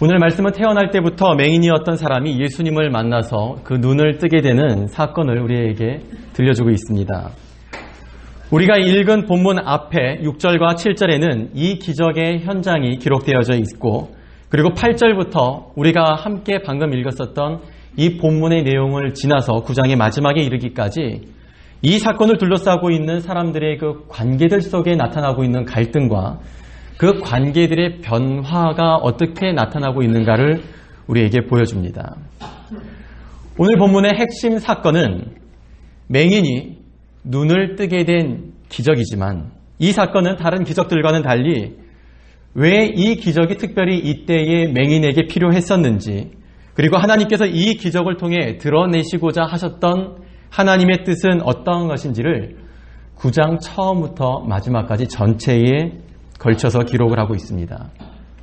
오늘 말씀은 태어날 때부터 맹인이었던 사람이 예수님을 만나서 그 눈을 뜨게 되는 사건을 우리에게 들려주고 있습니다. 우리가 읽은 본문 앞에 6절과 7절에는 이 기적의 현장이 기록되어져 있고, 그리고 8절부터 우리가 함께 방금 읽었었던 이 본문의 내용을 지나서 9장의 마지막에 이르기까지 이 사건을 둘러싸고 있는 사람들의 그 관계들 속에 나타나고 있는 갈등과 그 관계들의 변화가 어떻게 나타나고 있는가를 우리에게 보여줍니다. 오늘 본문의 핵심 사건은 맹인이 눈을 뜨게 된 기적이지만, 이 사건은 다른 기적들과는 달리 왜 이 기적이 특별히 이때의 맹인에게 필요했었는지, 그리고 하나님께서 이 기적을 통해 드러내시고자 하셨던 하나님의 뜻은 어떤 것인지를 9장 처음부터 마지막까지 전체에 걸쳐서 기록을 하고 있습니다.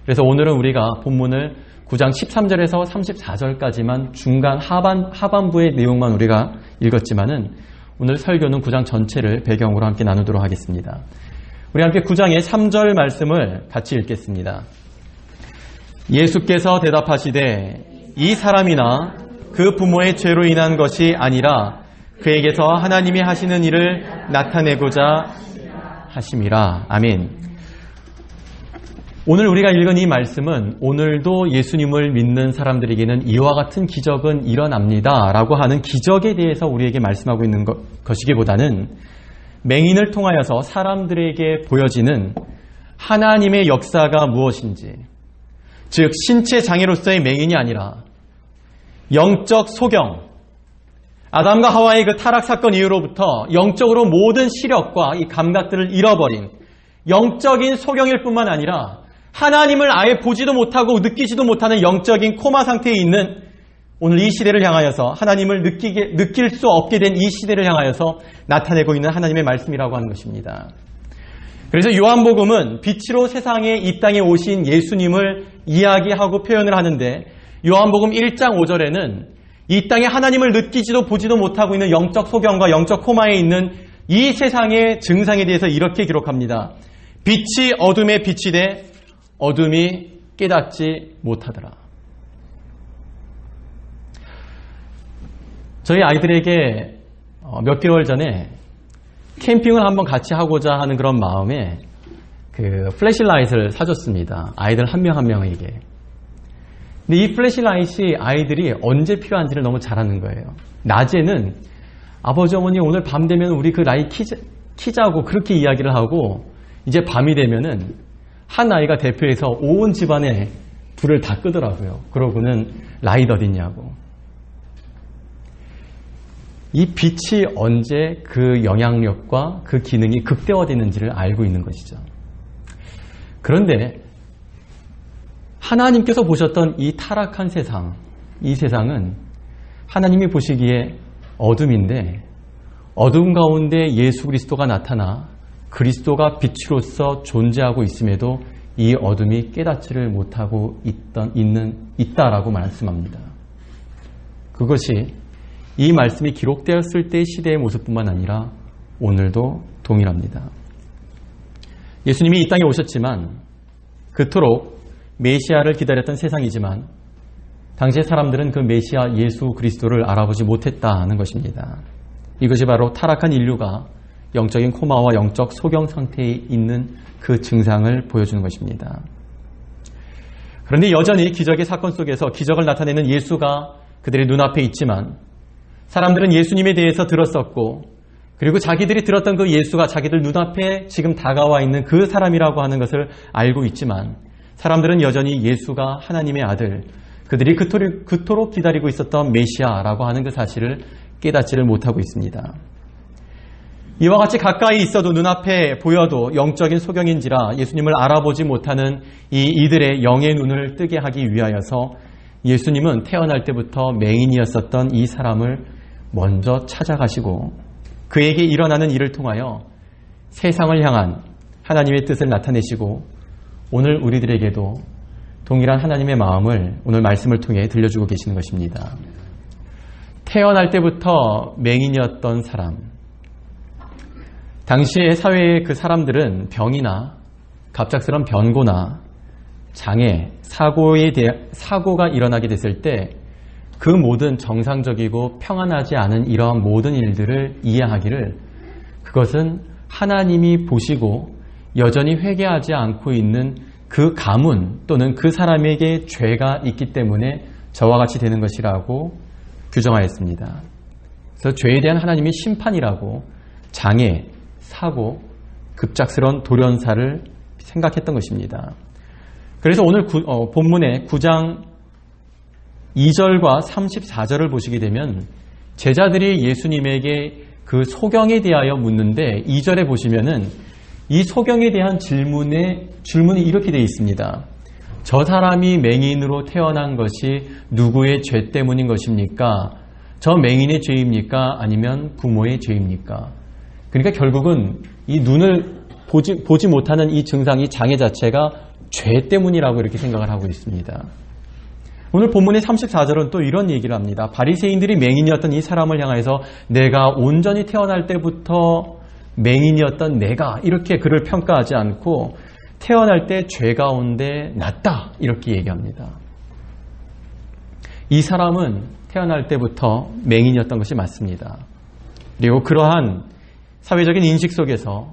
그래서 오늘은 우리가 본문을 9장 13절에서 34절까지만 중간 하반부의 내용만 우리가 읽었지만은 오늘 설교는 9장 전체를 배경으로 함께 나누도록 하겠습니다. 우리 함께 9장의 3절 말씀을 같이 읽겠습니다. 예수께서 대답하시되 이 사람이나 그 부모의 죄로 인한 것이 아니라 그에게서 하나님이 하시는 일을 나타내고자 하심이라. 아멘. 오늘 우리가 읽은 이 말씀은 오늘도 예수님을 믿는 사람들에게는 이와 같은 기적은 일어납니다 라고 하는 기적에 대해서 우리에게 말씀하고 있는 것이기보다는 맹인을 통하여서 사람들에게 보여지는 하나님의 역사가 무엇인지, 즉 신체 장애로서의 맹인이 아니라 영적 소경, 아담과 하와의 그 타락 사건 이후로부터 영적으로 모든 시력과 이 감각들을 잃어버린 영적인 소경일 뿐만 아니라 하나님을 아예 보지도 못하고 느끼지도 못하는 영적인 코마 상태에 있는 오늘 이 시대를 향하여서 하나님을 느낄 수 없게 된 이 시대를 향하여서 나타내고 있는 하나님의 말씀이라고 하는 것입니다. 그래서 요한복음은 빛으로 세상에 이 땅에 오신 예수님을 이야기하고 표현을 하는데, 요한복음 1장 5절에는 이 땅에 하나님을 느끼지도 보지도 못하고 있는 영적 소경과 영적 코마에 있는 이 세상의 증상에 대해서 이렇게 기록합니다. 빛이 어둠에 비치되 어둠이 깨닫지 못하더라. 저희 아이들에게 몇 개월 전에 캠핑을 한번 같이 하고자 하는 그런 마음에 그 플래시라이트를 사줬습니다. 아이들 한 명 한 명에게. 근데 이 플래시라이트이 아이들이 언제 필요한지를 너무 잘 아는 거예요. 낮에는 아버지 어머니 오늘 밤 되면 우리 그 라이트 키자고 그렇게 이야기를 하고, 이제 밤이 되면은 한 아이가 대표해서 온 집안에 불을 다 끄더라고요. 그러고는 라이트 어딨냐고. 이 빛이 언제 그 영향력과 그 기능이 극대화되는지를 알고 있는 것이죠. 그런데 하나님께서 보셨던 이 타락한 세상, 이 세상은 하나님이 보시기에 어둠인데, 어둠 가운데 예수 그리스도가 나타나 그리스도가 빛으로서 존재하고 있음에도 이 어둠이 깨닫지를 못하고 있다라고 말씀합니다. 그것이 이 말씀이 기록되었을 때의 시대의 모습뿐만 아니라 오늘도 동일합니다. 예수님이 이 땅에 오셨지만, 그토록 메시아를 기다렸던 세상이지만 당시의 사람들은 그 메시아 예수 그리스도를 알아보지 못했다는 것입니다. 이것이 바로 타락한 인류가 영적인 코마와 영적 소경 상태에 있는 그 증상을 보여주는 것입니다. 그런데 여전히 기적의 사건 속에서 기적을 나타내는 예수가 그들의 눈앞에 있지만, 사람들은 예수님에 대해서 들었었고, 그리고 자기들이 들었던 그 예수가 자기들 눈앞에 지금 다가와 있는 그 사람이라고 하는 것을 알고 있지만, 사람들은 여전히 예수가 하나님의 아들, 그들이 그토록 기다리고 있었던 메시아라고 하는 그 사실을 깨닫지를 못하고 있습니다. 이와 같이 가까이 있어도 눈앞에 보여도 영적인 소경인지라 예수님을 알아보지 못하는 이들의 영의 눈을 뜨게 하기 위하여서 예수님은 태어날 때부터 맹인이었었던 이 사람을 먼저 찾아가시고 그에게 일어나는 일을 통하여 세상을 향한 하나님의 뜻을 나타내시고, 오늘 우리들에게도 동일한 하나님의 마음을 오늘 말씀을 통해 들려주고 계시는 것입니다. 태어날 때부터 맹인이었던 사람, 당시의 사회의 그 사람들은 병이나 갑작스러운 변고나 장애, 사고가 일어나게 됐을 때 그 모든 정상적이고 평안하지 않은 이러한 모든 일들을 이해하기를 그것은 하나님이 보시고 여전히 회개하지 않고 있는 그 가문 또는 그 사람에게 죄가 있기 때문에 저와 같이 되는 것이라고 규정하였습니다. 그래서 죄에 대한 하나님의 심판이라고 장애, 사고, 급작스러운 돌연사를 생각했던 것입니다. 그래서 오늘 본문의 9장 2절과 34절을 보시게 되면 제자들이 예수님에게 그 소경에 대하여 묻는데 2절에 보시면은 이 소경에 대한 질문이 이렇게 되어 있습니다. 저 사람이 맹인으로 태어난 것이 누구의 죄 때문인 것입니까? 저 맹인의 죄입니까? 아니면 부모의 죄입니까? 그러니까 결국은 이 눈을 보지 못하는 이 증상, 이 장애 자체가 죄 때문이라고 이렇게 생각을 하고 있습니다. 오늘 본문의 34절은 또 이런 얘기를 합니다. 바리새인들이 맹인이었던 이 사람을 향해서 내가 온전히 태어날 때부터 맹인이었던 내가 이렇게 그를 평가하지 않고 태어날 때 죄 가운데 났다 이렇게 얘기합니다. 이 사람은 태어날 때부터 맹인이었던 것이 맞습니다. 그리고 그러한 사회적인 인식 속에서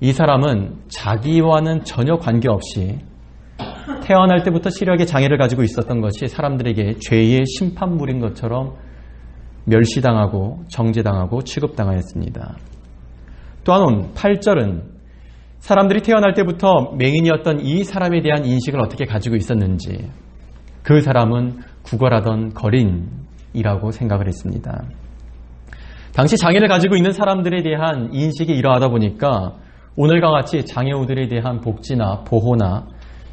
이 사람은 자기와는 전혀 관계없이 태어날 때부터 시력의 장애를 가지고 있었던 것이 사람들에게 죄의 심판물인 것처럼 멸시당하고 정죄당하고 취급당하였습니다. 또한 8절은 사람들이 태어날 때부터 맹인이었던 이 사람에 대한 인식을 어떻게 가지고 있었는지 그 사람은 구걸하던 거린이라고 생각을 했습니다. 당시 장애를 가지고 있는 사람들에 대한 인식이 이러하다 보니까 오늘과 같이 장애우들에 대한 복지나 보호나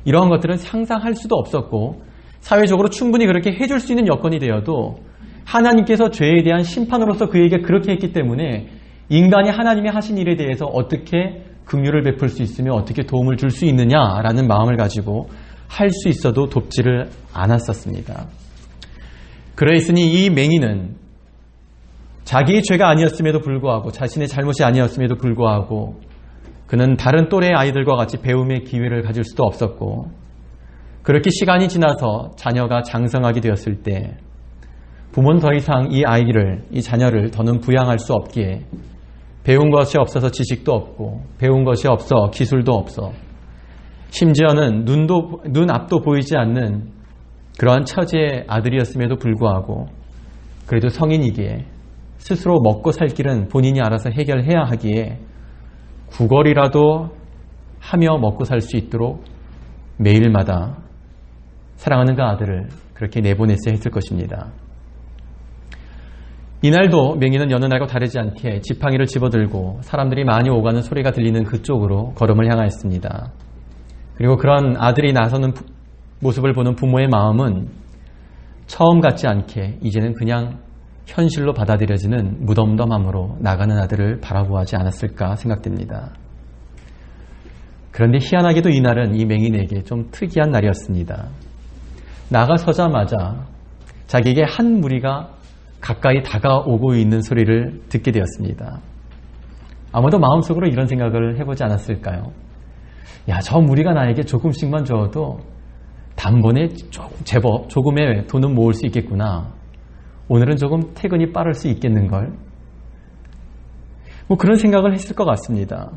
이러한 것들은 상상할 수도 없었고 사회적으로 충분히 그렇게 해줄 수 있는 여건이 되어도 하나님께서 죄에 대한 심판으로서 그에게 그렇게 했기 때문에 인간이 하나님이 하신 일에 대해서 어떻게 긍휼을 베풀 수 있으며 어떻게 도움을 줄 수 있느냐라는 마음을 가지고 할 수 있어도 돕지를 않았었습니다. 그러했으니 이 맹인은 자기의 죄가 아니었음에도 불구하고 자신의 잘못이 아니었음에도 불구하고 그는 다른 또래의 아이들과 같이 배움의 기회를 가질 수도 없었고 그렇게 시간이 지나서 자녀가 장성하게 되었을 때 부모는 더 이상 이 자녀를 더는 부양할 수 없기에 배운 것이 없어서 지식도 없고 배운 것이 없어 기술도 없어 심지어는 눈 앞도 보이지 않는 그러한 처지의 아들이었음에도 불구하고 그래도 성인이기에 스스로 먹고 살 길은 본인이 알아서 해결해야 하기에 구걸이라도 하며 먹고 살 수 있도록 매일마다 사랑하는 그 아들을 그렇게 내보냈어야 했을 것입니다. 이날도 맹인은 여느 날과 다르지 않게 지팡이를 집어들고 사람들이 많이 오가는 소리가 들리는 그쪽으로 걸음을 향하였습니다. 그리고 그런 아들이 나서는 모습을 보는 부모의 마음은 처음 같지 않게 이제는 그냥 현실로 받아들여지는 무덤덤함으로 나가는 아들을 바라보아하지 않았을까 생각됩니다. 그런데 희한하게도 이날은 이 맹인에게 좀 특이한 날이었습니다. 나가서자마자 자기에게 한 무리가 가까이 다가오고 있는 소리를 듣게 되었습니다. 아무도 마음속으로 이런 생각을 해보지 않았을까요? 야, 저 무리가 나에게 조금씩만 줘도 단번에 제법 조금의 돈은 모을 수 있겠구나. 오늘은 조금 퇴근이 빠를 수 있겠는걸. 그런 생각을 했을 것 같습니다.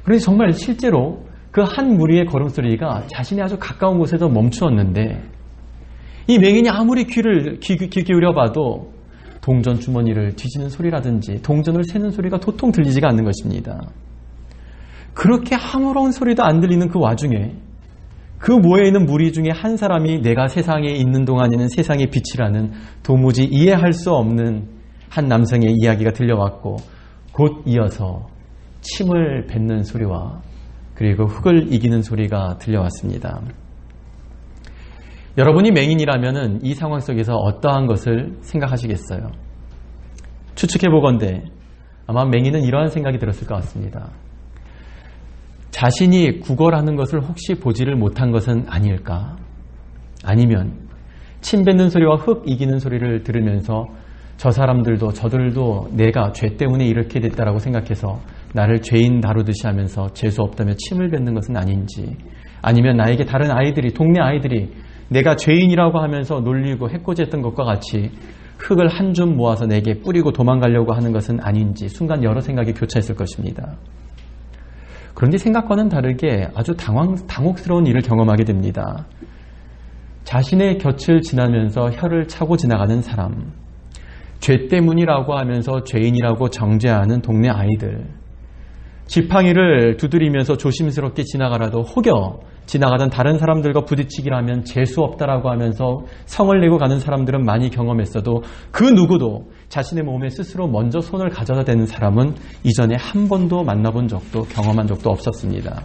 그런데 정말 실제로 그 한 무리의 걸음소리가 자신의 아주 가까운 곳에서 멈추었는데 이 맹인이 아무리 귀 기울여 봐도 동전 주머니를 뒤지는 소리라든지 동전을 세는 소리가 도통 들리지가 않는 것입니다. 그렇게 아무런 소리도 안 들리는 그 와중에 그 모여있는 무리 중에 한 사람이 내가 세상에 있는 동안에는 세상의 빛이라는 도무지 이해할 수 없는 한 남성의 이야기가 들려왔고 곧 이어서 침을 뱉는 소리와 그리고 흙을 이기는 소리가 들려왔습니다. 여러분이 맹인이라면 이 상황 속에서 어떠한 것을 생각하시겠어요? 추측해보건대 아마 맹인은 이러한 생각이 들었을 것 같습니다. 자신이 구걸하는 것을 혹시 보지를 못한 것은 아닐까? 아니면 침 뱉는 소리와 흙 이기는 소리를 들으면서 저 사람들도 저들도 내가 죄 때문에 이렇게 됐다라고 생각해서 나를 죄인 다루듯이 하면서 재수 없다며 침을 뱉는 것은 아닌지, 아니면 나에게 다른 아이들이, 동네 아이들이 내가 죄인이라고 하면서 놀리고 해코지했던 것과 같이 흙을 한 줌 모아서 내게 뿌리고 도망가려고 하는 것은 아닌지 순간 여러 생각이 교차했을 것입니다. 그런데 생각과는 다르게 아주 당혹스러운 일을 경험하게 됩니다. 자신의 곁을 지나면서 혀를 차고 지나가는 사람, 죄 때문이라고 하면서 죄인이라고 정죄하는 동네 아이들, 지팡이를 두드리면서 조심스럽게 지나가라도 혹여 지나가던 다른 사람들과 부딪히기라면 재수없다라고 하면서 성을 내고 가는 사람들은 많이 경험했어도 그 누구도 자신의 몸에 스스로 먼저 손을 가져다 대는 사람은 이전에 한 번도 만나본 적도 경험한 적도 없었습니다.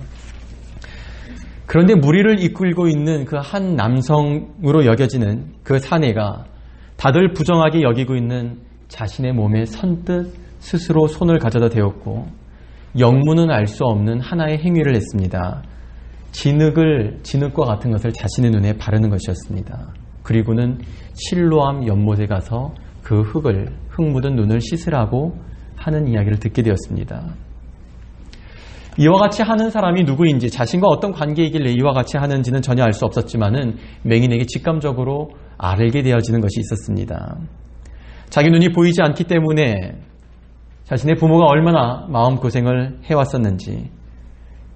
그런데 무리를 이끌고 있는 그 한 남성으로 여겨지는 그 사내가 다들 부정하게 여기고 있는 자신의 몸에 선뜻 스스로 손을 가져다 대었고 영문은 알 수 없는 하나의 행위를 했습니다. 진흙과 같은 것을 자신의 눈에 바르는 것이었습니다. 그리고는 실로암 연못에 가서 그 흙 묻은 눈을 씻으라고 하는 이야기를 듣게 되었습니다. 이와 같이 하는 사람이 누구인지, 자신과 어떤 관계이길래 이와 같이 하는지는 전혀 알 수 없었지만은 맹인에게 직감적으로 알게 되어지는 것이 있었습니다. 자기 눈이 보이지 않기 때문에 자신의 부모가 얼마나 마음고생을 해왔었는지,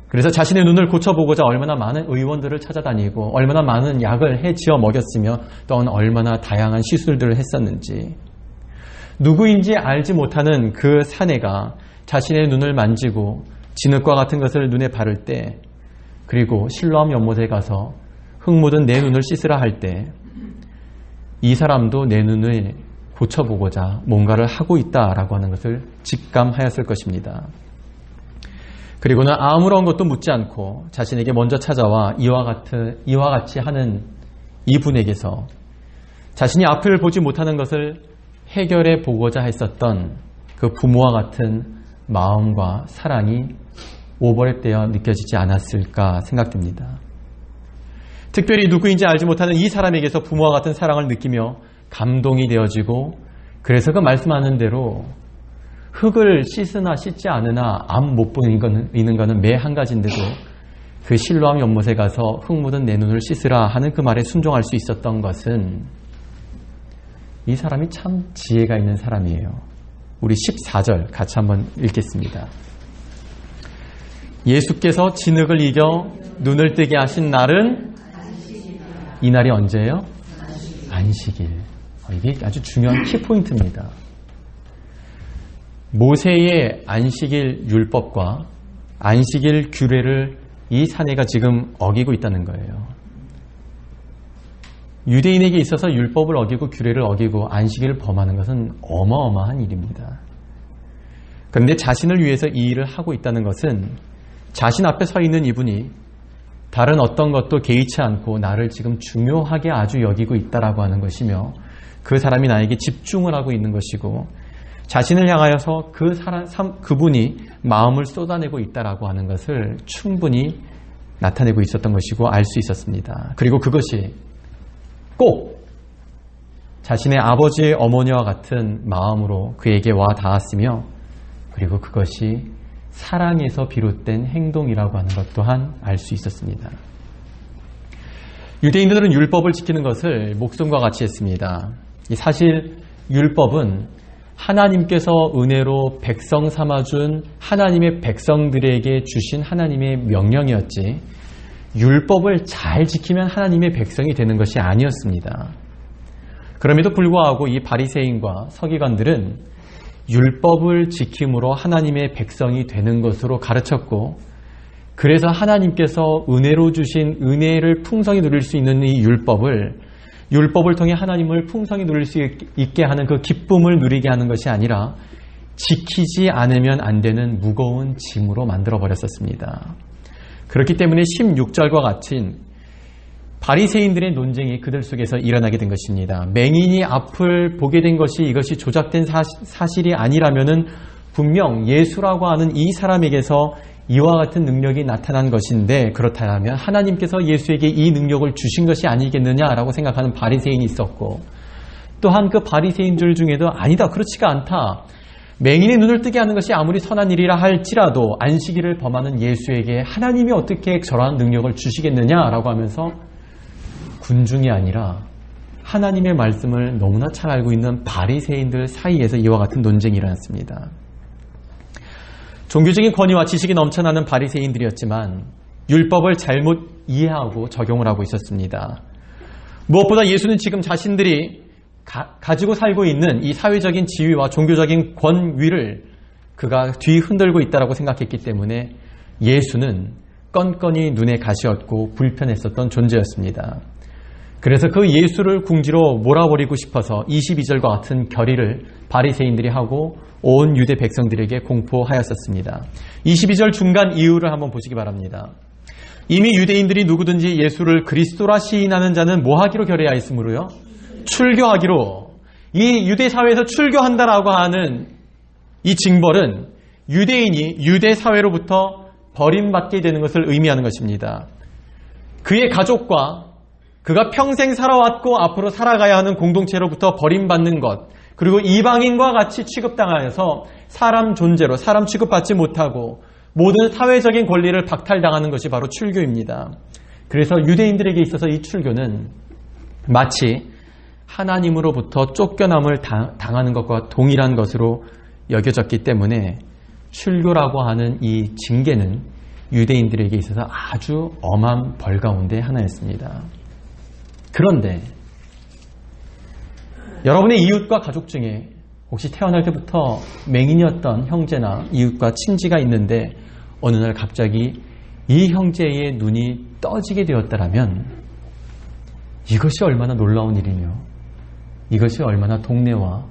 그래서 자신의 눈을 고쳐보고자 얼마나 많은 의원들을 찾아다니고 얼마나 많은 약을 해지어 먹였으며 또한 얼마나 다양한 시술들을 했었는지, 누구인지 알지 못하는 그 사내가 자신의 눈을 만지고 진흙과 같은 것을 눈에 바를 때, 그리고 실로암 연못에 가서 흙 묻은 내 눈을 씻으라 할 때 이 사람도 내 눈을 고쳐보고자 뭔가를 하고 있다라고 하는 것을 직감하였을 것입니다. 그리고는 아무런 것도 묻지 않고 자신에게 먼저 찾아와 이와 같이 하는 이분에게서 자신이 앞을 보지 못하는 것을 해결해 보고자 했었던 그 부모와 같은 마음과 사랑이 오버랩되어 느껴지지 않았을까 생각됩니다. 특별히 누구인지 알지 못하는 이 사람에게서 부모와 같은 사랑을 느끼며 감동이 되어지고, 그래서 그 말씀하는 대로 흙을 씻으나 씻지 않으나 앞 못 보이는 것은 매 한 가지인데도 그 실로암 연못에 가서 흙 묻은 내 눈을 씻으라 하는 그 말에 순종할 수 있었던 것은 이 사람이 참 지혜가 있는 사람이에요. 우리 14절 같이 한번 읽겠습니다. 예수께서 진흙을 이겨 눈을 뜨게 하신 날은, 이 날이 언제예요? 안식일. 이게 아주 중요한 키포인트입니다. 모세의 안식일 율법과 안식일 규례를 이 사내가 지금 어기고 있다는 거예요. 유대인에게 있어서 율법을 어기고 규례를 어기고 안식일을 범하는 것은 어마어마한 일입니다. 그런데 자신을 위해서 이 일을 하고 있다는 것은 자신 앞에 서 있는 이분이 다른 어떤 것도 개의치 않고 나를 지금 중요하게 아주 여기고 있다라고 하는 것이며, 그 사람이 나에게 집중을 하고 있는 것이고, 자신을 향하여서 그분이 마음을 쏟아내고 있다라고 하는 것을 충분히 나타내고 있었던 것이고 알 수 있었습니다. 그리고 그것이 꼭 자신의 아버지의 어머니와 같은 마음으로 그에게 와 닿았으며, 그리고 그것이 사랑에서 비롯된 행동이라고 하는 것 또한 알 수 있었습니다. 유대인들은 율법을 지키는 것을 목숨과 같이 했습니다. 사실 율법은 하나님께서 은혜로 백성 삼아준 하나님의 백성들에게 주신 하나님의 명령이었지, 율법을 잘 지키면 하나님의 백성이 되는 것이 아니었습니다. 그럼에도 불구하고 이 바리새인과 서기관들은 율법을 지킴으로 하나님의 백성이 되는 것으로 가르쳤고, 그래서 하나님께서 은혜로 주신 은혜를 풍성히 누릴 수 있는 이 율법을 통해 하나님을 풍성히 누릴 수 있게 하는 그 기쁨을 누리게 하는 것이 아니라 지키지 않으면 안 되는 무거운 짐으로 만들어버렸었습니다. 그렇기 때문에 16절과 같은 바리새인들의 논쟁이 그들 속에서 일어나게 된 것입니다. 맹인이 앞을 보게 된 것이 이것이 조작된 사실이 아니라면은 분명 예수라고 하는 이 사람에게서 이와 같은 능력이 나타난 것인데, 그렇다면 하나님께서 예수에게 이 능력을 주신 것이 아니겠느냐라고 생각하는 바리새인이 있었고, 또한 그 바리새인들 중에도 아니다, 그렇지가 않다, 맹인의 눈을 뜨게 하는 것이 아무리 선한 일이라 할지라도 안식일을 범하는 예수에게 하나님이 어떻게 저러한 능력을 주시겠느냐라고 하면서 군중이 아니라 하나님의 말씀을 너무나 잘 알고 있는 바리새인들 사이에서 이와 같은 논쟁이 일어났습니다. 종교적인 권위와 지식이 넘쳐나는 바리새인들이었지만 율법을 잘못 이해하고 적용을 하고 있었습니다. 무엇보다 예수는 지금 자신들이 가지고 살고 있는 이 사회적인 지위와 종교적인 권위를 그가 뒤흔들고 있다고 생각했기 때문에 예수는 건건이 눈에 가시였고 불편했었던 존재였습니다. 그래서 그 예수를 궁지로 몰아버리고 싶어서 22절과 같은 결의를 바리새인들이 하고 온 유대 백성들에게 공포하였었습니다. 22절 중간 이유를 한번 보시기 바랍니다. 이미 유대인들이 누구든지 예수를 그리스도라 시인하는 자는 뭐 하기로 결의하였으므로요? 출교하기로. 이 유대 사회에서 출교한다라고 하는 이 징벌은 유대인이 유대 사회로부터 버림받게 되는 것을 의미하는 것입니다. 그의 가족과 그가 평생 살아왔고 앞으로 살아가야 하는 공동체로부터 버림받는 것, 그리고 이방인과 같이 취급당하여서 사람 존재로 사람 취급받지 못하고 모든 사회적인 권리를 박탈당하는 것이 바로 출교입니다. 그래서 유대인들에게 있어서 이 출교는 마치 하나님으로부터 쫓겨남을 당하는 것과 동일한 것으로 여겨졌기 때문에 출교라고 하는 이 징계는 유대인들에게 있어서 아주 엄한 벌 가운데 하나였습니다. 그런데 여러분의 이웃과 가족 중에 혹시 태어날 때부터 맹인이었던 형제나 이웃과 친지가 있는데 어느 날 갑자기 이 형제의 눈이 떠지게 되었다라면 이것이 얼마나 놀라운 일이며 이것이 얼마나 동네와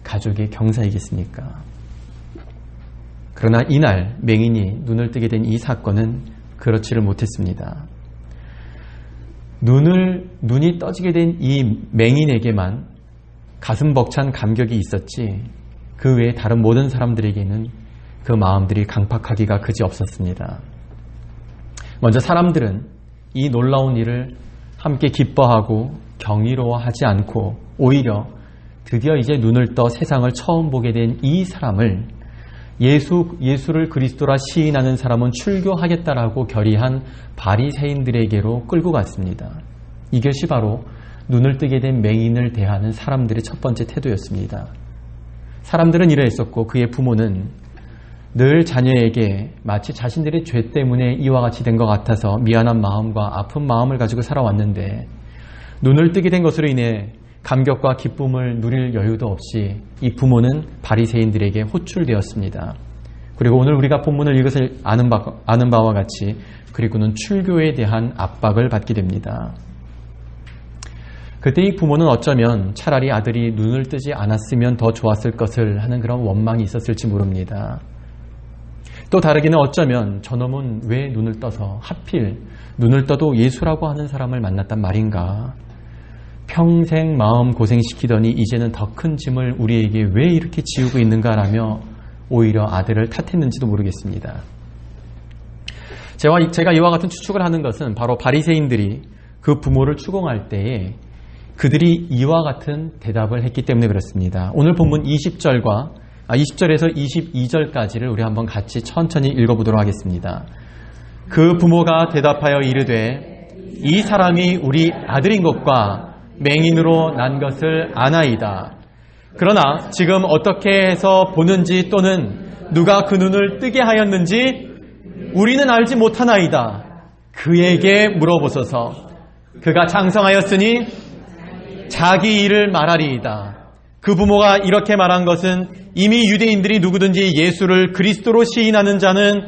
가족의 경사이겠습니까? 그러나 이날 맹인이 눈을 뜨게 된 이 사건은 그렇지를 못했습니다. 눈이 떠지게 된 이 맹인에게만 가슴 벅찬 감격이 있었지 그 외에 다른 모든 사람들에게는 그 마음들이 강팍하기가 그지없었습니다. 먼저 사람들은 이 놀라운 일을 함께 기뻐하고 경이로워하지 않고 오히려 드디어 이제 눈을 떠 세상을 처음 보게 된 이 사람을 예수를 그리스도라 시인하는 사람은 출교하겠다라고 결의한 바리새인들에게로 끌고 갔습니다. 이것이 바로 눈을 뜨게 된 맹인을 대하는 사람들의 첫 번째 태도였습니다. 사람들은 이러했었고 그의 부모는 늘 자녀에게 마치 자신들의 죄 때문에 이와 같이 된 것 같아서 미안한 마음과 아픈 마음을 가지고 살아왔는데 눈을 뜨게 된 것으로 인해 감격과 기쁨을 누릴 여유도 없이 이 부모는 바리새인들에게 호출되었습니다. 그리고 오늘 우리가 본문을 읽어서 아는 바와 같이 그리고는 출교에 대한 압박을 받게 됩니다. 그때 이 부모는 어쩌면 차라리 아들이 눈을 뜨지 않았으면 더 좋았을 것을 하는 그런 원망이 있었을지 모릅니다. 또 다르게는 어쩌면 저놈은 왜 눈을 떠서 하필 눈을 떠도 예수라고 하는 사람을 만났단 말인가? 평생 마음 고생시키더니 이제는 더 큰 짐을 우리에게 왜 이렇게 지우고 있는가라며 오히려 아들을 탓했는지도 모르겠습니다. 제가 이와 같은 추측을 하는 것은 바로 바리새인들이 그 부모를 추궁할 때에 그들이 이와 같은 대답을 했기 때문에 그렇습니다. 오늘 본문 20절에서 22절까지를 우리 한번 같이 천천히 읽어보도록 하겠습니다. 그 부모가 대답하여 이르되 이 사람이 우리 아들인 것과 맹인으로 난 것을 아나이다. 그러나 지금 어떻게 해서 보는지 또는 누가 그 눈을 뜨게 하였는지 우리는 알지 못하나이다. 그에게 물어보소서. 그가 장성하였으니 자기 일을 말하리이다. 그 부모가 이렇게 말한 것은 이미 유대인들이 누구든지 예수를 그리스도로 시인하는 자는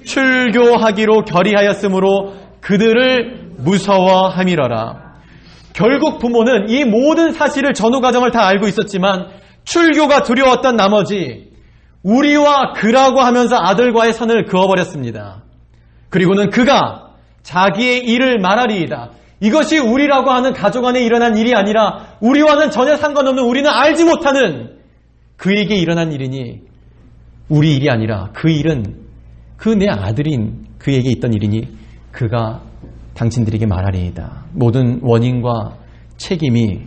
출교하기로 결의하였으므로 그들을 무서워함이러라. 결국 부모는 이 모든 사실을 전후 과정을 다 알고 있었지만 출교가 두려웠던 나머지 우리와 그라고 하면서 아들과의 선을 그어버렸습니다. 그리고는 그가 자기의 일을 말하리이다. 이것이 우리라고 하는 가족 안에 일어난 일이 아니라 우리와는 전혀 상관없는 우리는 알지 못하는 그에게 일어난 일이니 우리 일이 아니라 그 일은 그 내 아들인 그에게 있던 일이니 그가 당신들에게 말하리이다. 모든 원인과 책임이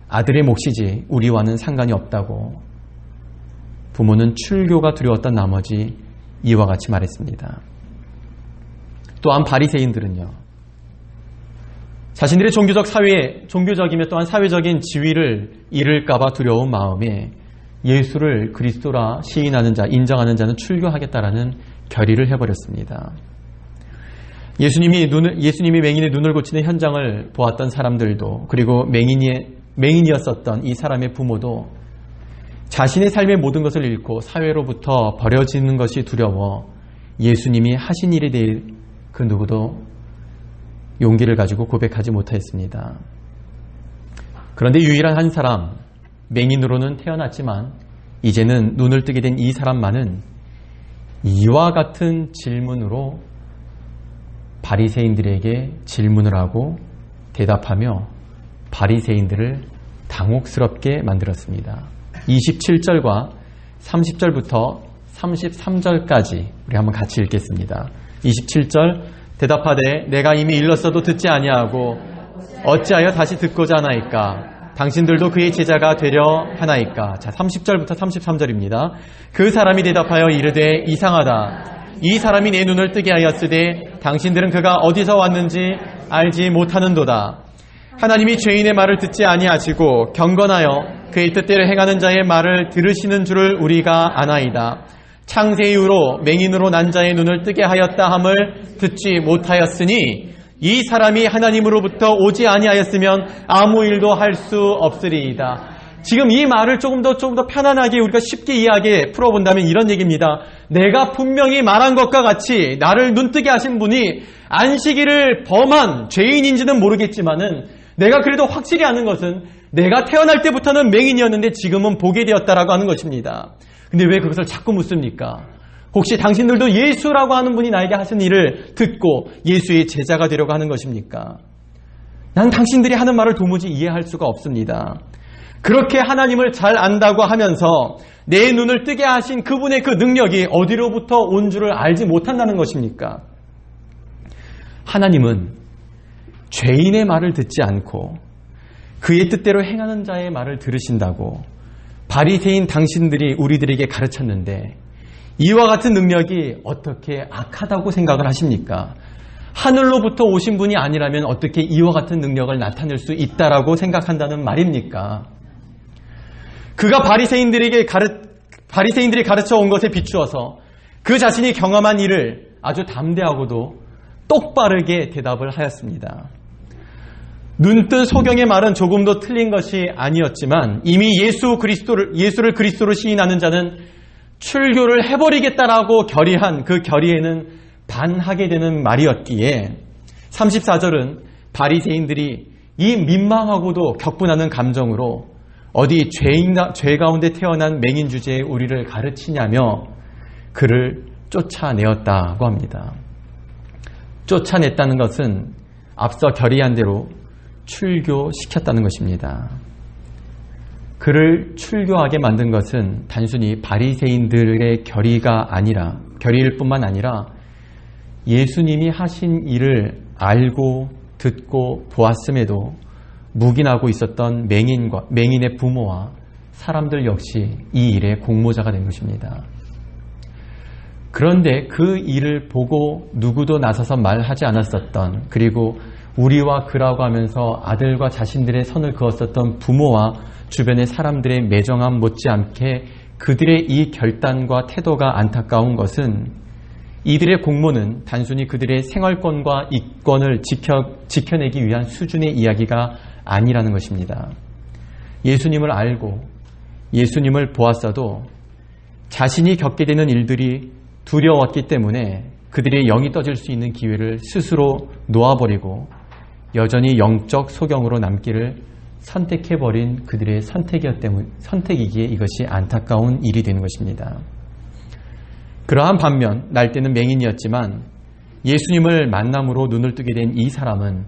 아들의 몫이지 우리와는 상관이 없다고 부모는 출교가 두려웠던 나머지 이와 같이 말했습니다. 또한 바리새인들은요, 자신들의 종교적이며 또한 사회적인 지위를 잃을까봐 두려운 마음에 예수를 그리스도라 시인하는 자, 인정하는 자는 출교하겠다라는 결의를 해버렸습니다. 예수님이 맹인의 눈을 고치는 현장을 보았던 사람들도, 그리고 맹인이었었던 이 사람의 부모도 자신의 삶의 모든 것을 잃고 사회로부터 버려지는 것이 두려워 예수님이 하신 일에 대해 그 누구도 용기를 가지고 고백하지 못하였습니다. 그런데 유일한 한 사람, 맹인으로는 태어났지만 이제는 눈을 뜨게 된 이 사람만은 이와 같은 질문으로 바리새인들에게 질문을 하고 대답하며 바리새인들을 당혹스럽게 만들었습니다. 27절과 30절부터 33절까지 우리 한번 같이 읽겠습니다. 27절, 대답하되 내가 이미 일렀어도 듣지 아니하고 어찌하여 다시 듣고자 하나이까? 당신들도 그의 제자가 되려 하나이까? 자, 30절부터 33절입니다. 그 사람이 대답하여 이르되 이상하다. 이 사람이 내 눈을 뜨게 하였으되 당신들은 그가 어디서 왔는지 알지 못하는도다. 하나님이 죄인의 말을 듣지 아니하시고 경건하여 그의 뜻대로 행하는 자의 말을 들으시는 줄을 우리가 아나이다. 창세 이후로 맹인으로 난 자의 눈을 뜨게 하였다 함을 듣지 못하였으니 이 사람이 하나님으로부터 오지 아니하였으면 아무 일도 할 수 없으리이다. 지금 이 말을 조금 더 편안하게 우리가 쉽게 이해하게 풀어본다면 이런 얘기입니다. 내가 분명히 말한 것과 같이 나를 눈뜨게 하신 분이 안식일을 범한 죄인인지는 모르겠지만은 내가 그래도 확실히 아는 것은 내가 태어날 때부터는 맹인이었는데 지금은 보게 되었다라고 하는 것입니다. 근데 왜 그것을 자꾸 묻습니까? 혹시 당신들도 예수라고 하는 분이 나에게 하신 일을 듣고 예수의 제자가 되려고 하는 것입니까? 난 당신들이 하는 말을 도무지 이해할 수가 없습니다. 그렇게 하나님을 잘 안다고 하면서 내 눈을 뜨게 하신 그분의 그 능력이 어디로부터 온 줄을 알지 못한다는 것입니까? 하나님은 죄인의 말을 듣지 않고 그의 뜻대로 행하는 자의 말을 들으신다고 바리새인 당신들이 우리들에게 가르쳤는데 이와 같은 능력이 어떻게 악하다고 생각을 하십니까? 하늘로부터 오신 분이 아니라면 어떻게 이와 같은 능력을 나타낼 수 있다라고 생각한다는 말입니까? 그가 바리새인들이 가르쳐 온 것에 비추어서 그 자신이 경험한 일을 아주 담대하고도 똑바르게 대답을 하였습니다. 눈뜬 소경의 말은 조금도 틀린 것이 아니었지만 이미 예수를 그리스도로 시인하는 자는 출교를 해버리겠다라고 결의한 그 결의에는 반하게 되는 말이었기에 34절은 바리새인들이 이 민망하고도 격분하는 감정으로 어디 죄 가운데 태어난 맹인 주제에 우리를 가르치냐며 그를 쫓아내었다고 합니다. 쫓아냈다는 것은 앞서 결의한 대로 출교시켰다는 것입니다. 그를 출교하게 만든 것은 단순히 바리새인들의 결의일 뿐만 아니라 예수님이 하신 일을 알고 듣고 보았음에도 묵인하고 있었던 맹인의 부모와 사람들 역시 이 일의 공모자가 된 것입니다. 그런데 그 일을 보고 누구도 나서서 말하지 않았었던, 그리고 우리와 그라고 하면서 아들과 자신들의 선을 그었었던 부모와 주변의 사람들의 매정함 못지않게 그들의 이 결단과 태도가 안타까운 것은 이들의 공모는 단순히 그들의 생활권과 이권을 지켜내기 위한 수준의 이야기가 아니라는 것입니다. 예수님을 알고 예수님을 보았어도 자신이 겪게 되는 일들이 두려웠기 때문에 그들의 영이 떠질 수 있는 기회를 스스로 놓아버리고 여전히 영적 소경으로 남기를 선택해버린 그들의 선택이기에 이것이 안타까운 일이 되는 것입니다. 그러한 반면 날 때는 맹인이었지만 예수님을 만남으로 눈을 뜨게 된 이 사람은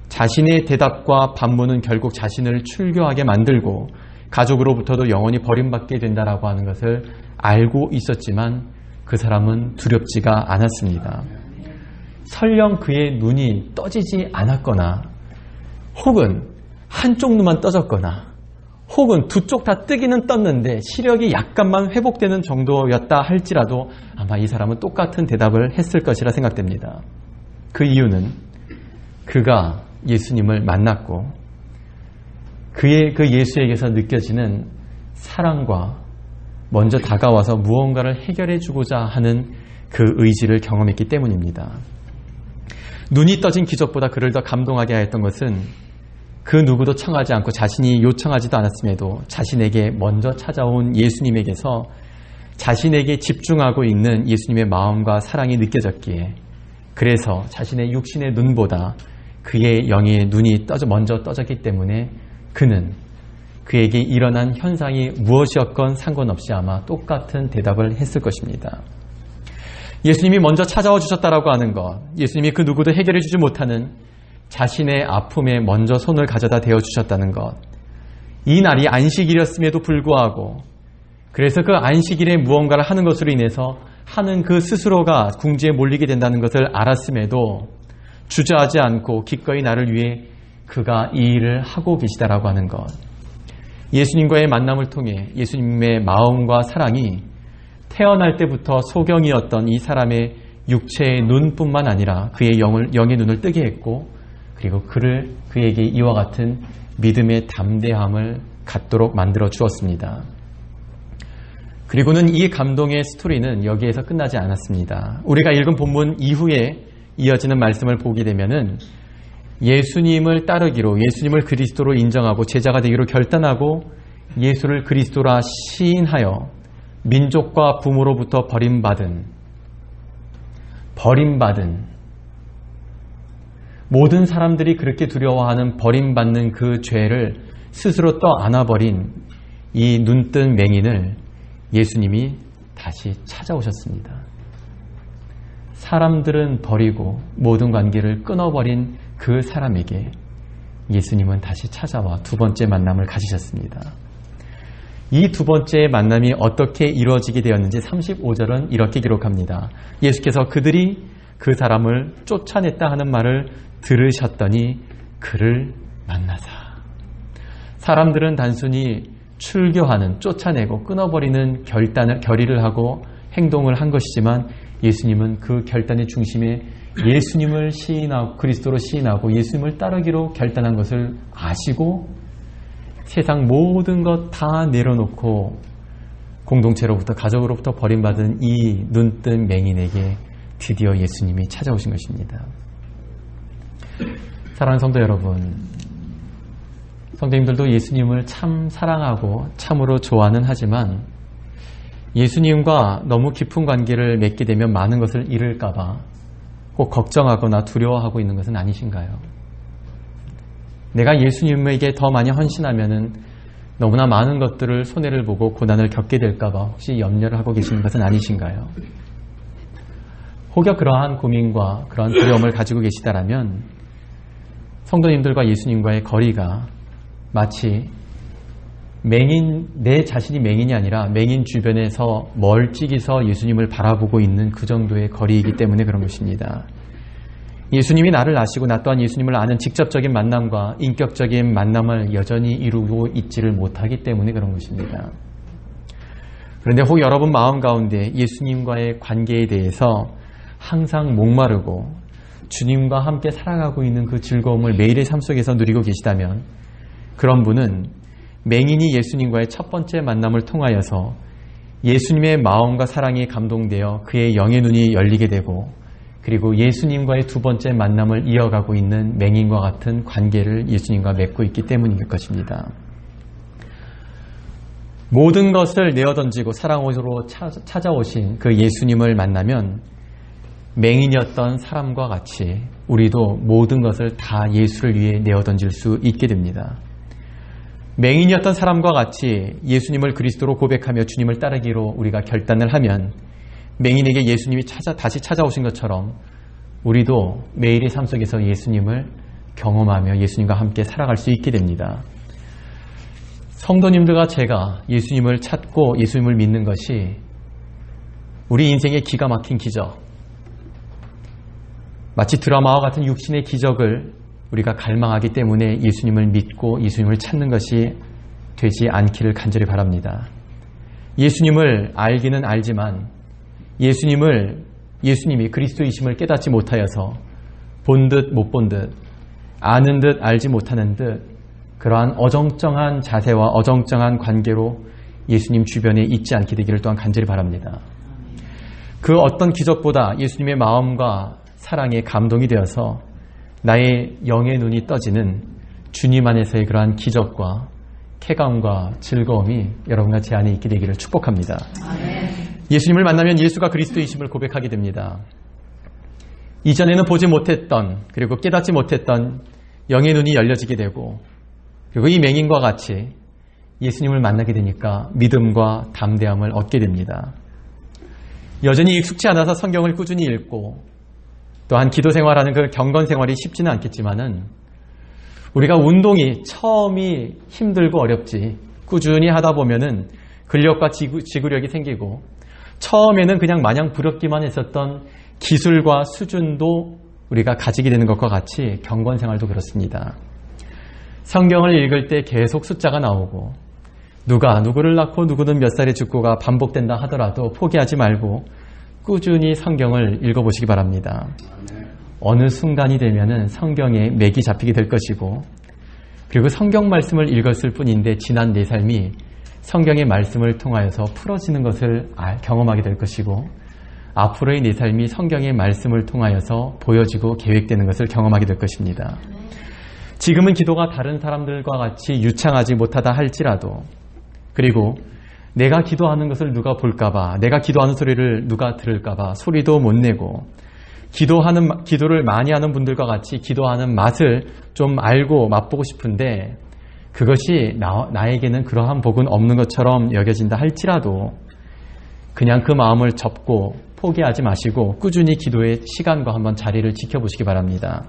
자신의 대답과 반문은 결국 자신을 출교하게 만들고 가족으로부터도 영원히 버림받게 된다라고 하는 것을 알고 있었지만 그 사람은 두렵지가 않았습니다. 설령 그의 눈이 떠지지 않았거나 혹은 한쪽 눈만 떠졌거나 혹은 두 쪽 다 뜨기는 떴는데 시력이 약간만 회복되는 정도였다 할지라도 아마 이 사람은 똑같은 대답을 했을 것이라 생각됩니다. 그 이유는 그가 예수님을 만났고 그 예수에게서 느껴지는 사랑과 먼저 다가와서 무언가를 해결해 주고자 하는 그 의지를 경험했기 때문입니다. 눈이 떠진 기적보다 그를 더 감동하게 하였던 것은 그 누구도 청하지 않고 자신이 요청하지도 않았음에도 자신에게 먼저 찾아온 예수님에게서 자신에게 집중하고 있는 예수님의 마음과 사랑이 느껴졌기에 그래서 자신의 육신의 눈보다 그의 영의 눈이 먼저 떠졌기 때문에 그는 그에게 일어난 현상이 무엇이었건 상관없이 아마 똑같은 대답을 했을 것입니다. 예수님이 먼저 찾아와 주셨다라고 하는 것, 예수님이 그 누구도 해결해 주지 못하는 자신의 아픔에 먼저 손을 가져다 대어 주셨다는 것, 이 날이 안식일이었음에도 불구하고 그래서 그 안식일에 무언가를 하는 것으로 인해서 하는 그 스스로가 궁지에 몰리게 된다는 것을 알았음에도 주저하지 않고 기꺼이 나를 위해 그가 이 일을 하고 계시다라고 하는 것, 예수님과의 만남을 통해 예수님의 마음과 사랑이 태어날 때부터 소경이었던 이 사람의 육체의 눈뿐만 아니라 그의 영의 눈을 뜨게 했고 그리고 그에게 이와 같은 믿음의 담대함을 갖도록 만들어 주었습니다. 그리고는 이 감동의 스토리는 여기에서 끝나지 않았습니다. 우리가 읽은 본문 이후에 이어지는 말씀을 보게 되면은 예수님을 따르기로, 예수님을 그리스도로 인정하고 제자가 되기로 결단하고 예수를 그리스도라 시인하여 민족과 부모로부터 버림받은 모든 사람들이 그렇게 두려워하는 버림받는 그 죄를 스스로 떠 안아버린 이 눈뜬 맹인을 예수님이 다시 찾아오셨습니다. 사람들은 버리고 모든 관계를 끊어버린 그 사람에게 예수님은 다시 찾아와 두 번째 만남을 가지셨습니다. 이 두 번째 만남이 어떻게 이루어지게 되었는지 35절은 이렇게 기록합니다. 예수께서 그들이 그 사람을 쫓아냈다 하는 말을 들으셨더니 그를 만나사. 사람들은 단순히 출교하는, 쫓아내고 끊어버리는 결의를 하고 행동을 한 것이지만 예수님은 그 결단의 중심에 예수님을 시인하고 그리스도로 시인하고 예수님을 따르기로 결단한 것을 아시고 세상 모든 것 다 내려놓고 공동체로부터 가족으로부터 버림받은 이 눈뜬 맹인에게 드디어 예수님이 찾아오신 것입니다. 사랑하는 성도 여러분, 성도님들도 예수님을 참 사랑하고 참으로 좋아는 하지만 예수님과 너무 깊은 관계를 맺게 되면 많은 것을 잃을까봐 꼭 걱정하거나 두려워하고 있는 것은 아니신가요? 내가 예수님에게 더 많이 헌신하면은 너무나 많은 것들을 손해를 보고 고난을 겪게 될까봐 혹시 염려를 하고 계시는 것은 아니신가요? 혹여 그러한 고민과 그러한 두려움을 가지고 계시다라면 성도님들과 예수님과의 거리가 마치 내 자신이 맹인이 아니라 맹인 주변에서 멀찍이서 예수님을 바라보고 있는 그 정도의 거리이기 때문에 그런 것입니다. 예수님이 나를 아시고 나 또한 예수님을 아는 직접적인 만남과 인격적인 만남을 여전히 이루고 있지를 못하기 때문에 그런 것입니다. 그런데 혹 여러분 마음 가운데 예수님과의 관계에 대해서 항상 목마르고 주님과 함께 살아가고 있는 그 즐거움을 매일의 삶 속에서 누리고 계시다면 그런 분은 맹인이 예수님과의 첫 번째 만남을 통하여서 예수님의 마음과 사랑에 감동되어 그의 영의 눈이 열리게 되고 그리고 예수님과의 두 번째 만남을 이어가고 있는 맹인과 같은 관계를 예수님과 맺고 있기 때문일 것입니다. 모든 것을 내어던지고 사랑으로 찾아오신 그 예수님을 만나면 맹인이었던 사람과 같이 우리도 모든 것을 다 예수를 위해 내어던질 수 있게 됩니다. 맹인이었던 사람과 같이 예수님을 그리스도로 고백하며 주님을 따르기로 우리가 결단을 하면 맹인에게 예수님이 다시 찾아오신 것처럼 우리도 매일의 삶 속에서 예수님을 경험하며 예수님과 함께 살아갈 수 있게 됩니다. 성도님들과 제가 예수님을 찾고 예수님을 믿는 것이 우리 인생의 기가 막힌 기적, 마치 드라마와 같은 육신의 기적을 우리가 갈망하기 때문에 예수님을 믿고 예수님을 찾는 것이 되지 않기를 간절히 바랍니다. 예수님을 알기는 알지만 예수님이 그리스도이심을 깨닫지 못하여서 본 듯 못 본 듯 아는 듯 알지 못하는 듯 그러한 어정쩡한 자세와 어정쩡한 관계로 예수님 주변에 있지 않게 되기를 또한 간절히 바랍니다. 그 어떤 기적보다 예수님의 마음과 사랑에 감동이 되어서 나의 영의 눈이 떠지는 주님 안에서의 그러한 기적과 쾌감과 즐거움이 여러분과 제 안에 있게 되기를 축복합니다. 예수님을 만나면 예수가 그리스도이심을 고백하게 됩니다. 이전에는 보지 못했던 그리고 깨닫지 못했던 영의 눈이 열려지게 되고 그리고 이 맹인과 같이 예수님을 만나게 되니까 믿음과 담대함을 얻게 됩니다. 여전히 익숙치 않아서 성경을 꾸준히 읽고 또한 기도 생활하는 그 경건 생활이 쉽지는 않겠지만은 우리가 운동이 처음이 힘들고 어렵지 꾸준히 하다 보면은 근력과 지구력이 생기고 처음에는 그냥 마냥 부럽기만 했었던 기술과 수준도 우리가 가지게 되는 것과 같이 경건 생활도 그렇습니다. 성경을 읽을 때 계속 숫자가 나오고 누가 누구를 낳고 누구는 몇 살에 죽고가 반복된다 하더라도 포기하지 말고 꾸준히 성경을 읽어보시기 바랍니다. 어느 순간이 되면은 성경에 맥이 잡히게 될 것이고 그리고 성경 말씀을 읽었을 뿐인데 지난 내 삶이 성경의 말씀을 통하여서 풀어지는 것을 경험하게 될 것이고 앞으로의 내 삶이 성경의 말씀을 통하여서 보여지고 계획되는 것을 경험하게 될 것입니다. 지금은 기도가 다른 사람들과 같이 유창하지 못하다 할지라도 그리고 내가 기도하는 것을 누가 볼까봐 내가 기도하는 소리를 누가 들을까봐 소리도 못 내고 기도를 많이 하는 분들과 같이 기도하는 맛을 좀 알고 맛보고 싶은데 그것이 나에게는 그러한 복은 없는 것처럼 여겨진다 할지라도 그냥 그 마음을 접고 포기하지 마시고 꾸준히 기도의 시간과 한번 자리를 지켜보시기 바랍니다.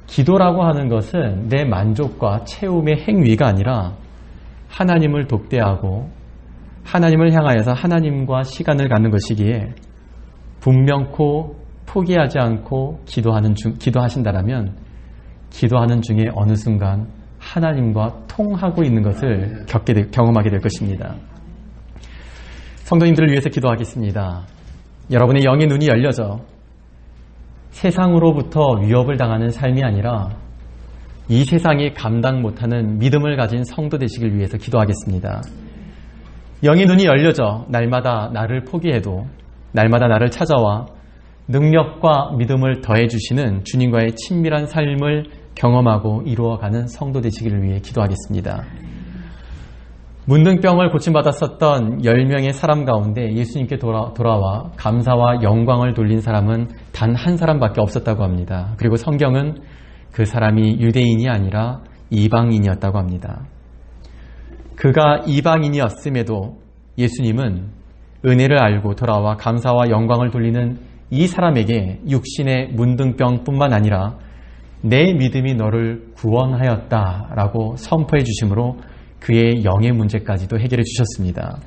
기도라고 하는 것은 내 만족과 채움의 행위가 아니라 하나님을 독대하고 하나님을 향하여서 하나님과 시간을 갖는 것이기에 분명코 포기하지 않고 기도하신다라면 기도하는 중에 어느 순간 하나님과 통하고 있는 것을 경험하게 될 것입니다. 성도님들을 위해서 기도하겠습니다. 여러분의 영의 눈이 열려져 세상으로부터 위협을 당하는 삶이 아니라 이 세상이 감당 못하는 믿음을 가진 성도 되시길 위해서 기도하겠습니다. 영의 눈이 열려져 날마다 나를 포기해도 날마다 나를 찾아와 능력과 믿음을 더해주시는 주님과의 친밀한 삶을 경험하고 이루어가는 성도 되시기를 위해 기도하겠습니다. 문둥병을 고침받았었던 10명의 사람 가운데 예수님께 돌아와 감사와 영광을 돌린 사람은 단 한 사람밖에 없었다고 합니다. 그리고 성경은 그 사람이 유대인이 아니라 이방인이었다고 합니다. 그가 이방인이었음에도 예수님은 은혜를 알고 돌아와 감사와 영광을 돌리는 이 사람에게 육신의 문둥병뿐만 아니라 내 믿음이 너를 구원하였다라고 선포해 주심으로 그의 영의 문제까지도 해결해 주셨습니다.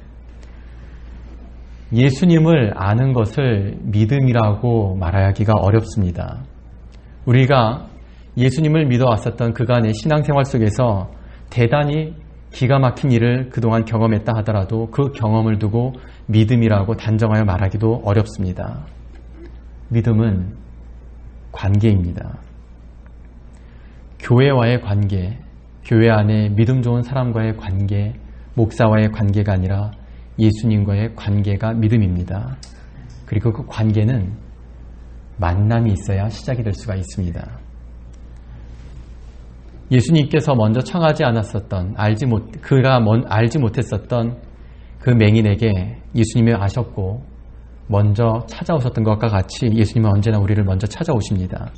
예수님을 아는 것을 믿음이라고 말하기가 어렵습니다. 우리가 예수님을 믿어왔었던 그간의 신앙생활 속에서 대단히 기가 막힌 일을 그동안 경험했다 하더라도 그 경험을 두고 믿음이라고 단정하여 말하기도 어렵습니다. 믿음은 관계입니다. 교회와의 관계, 교회 안에 믿음 좋은 사람과의 관계, 목사와의 관계가 아니라 예수님과의 관계가 믿음입니다. 그리고 그 관계는 만남이 있어야 시작이 될 수가 있습니다. 예수님께서 먼저 청하지 않았었던, 알지 못했었던 그 맹인에게 예수님이 아셨고 먼저 찾아오셨던 것과 같이 예수님은 언제나 우리를 먼저 찾아오십니다.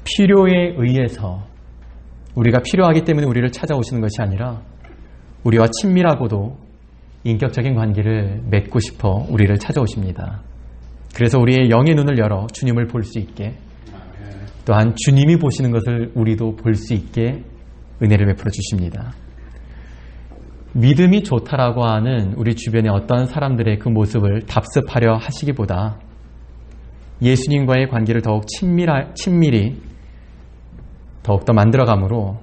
필요에 의해서 우리가 필요하기 때문에 우리를 찾아오시는 것이 아니라 우리와 친밀하고도 인격적인 관계를 맺고 싶어 우리를 찾아오십니다. 그래서 우리의 영의 눈을 열어 주님을 볼 수 있게 또한 주님이 보시는 것을 우리도 볼 수 있게 은혜를 베풀어 주십니다. 믿음이 좋다라고 하는 우리 주변의 어떤 사람들의 그 모습을 답습하려 하시기보다 예수님과의 관계를 더욱 친밀히 더욱더 만들어감으로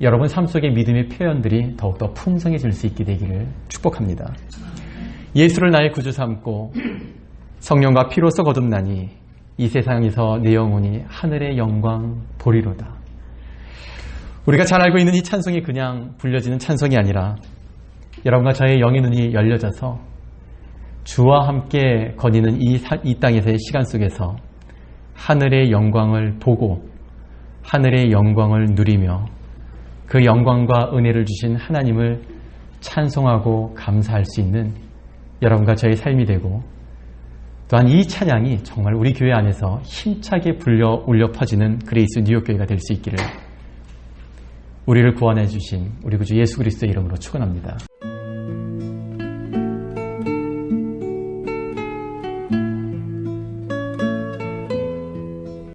여러분 삶 속의 믿음의 표현들이 더욱더 풍성해질 수 있게 되기를 축복합니다. 예수를 나의 구주 삼고 성령과 피로써 거듭나니 이 세상에서 내 영혼이 하늘의 영광 보리로다. 우리가 잘 알고 있는 이 찬송이 그냥 불려지는 찬송이 아니라 여러분과 저의 영의 눈이 열려져서 주와 함께 거니는 이 땅에서의 시간 속에서 하늘의 영광을 보고 하늘의 영광을 누리며 그 영광과 은혜를 주신 하나님을 찬송하고 감사할 수 있는 여러분과 저의 삶이 되고, 또한 이 찬양이 정말 우리 교회 안에서 힘차게 울려 퍼지는 그레이스 뉴욕교회가 될 수 있기를 우리를 구원해 주신 우리 구주 예수 그리스도의 이름으로 축원합니다.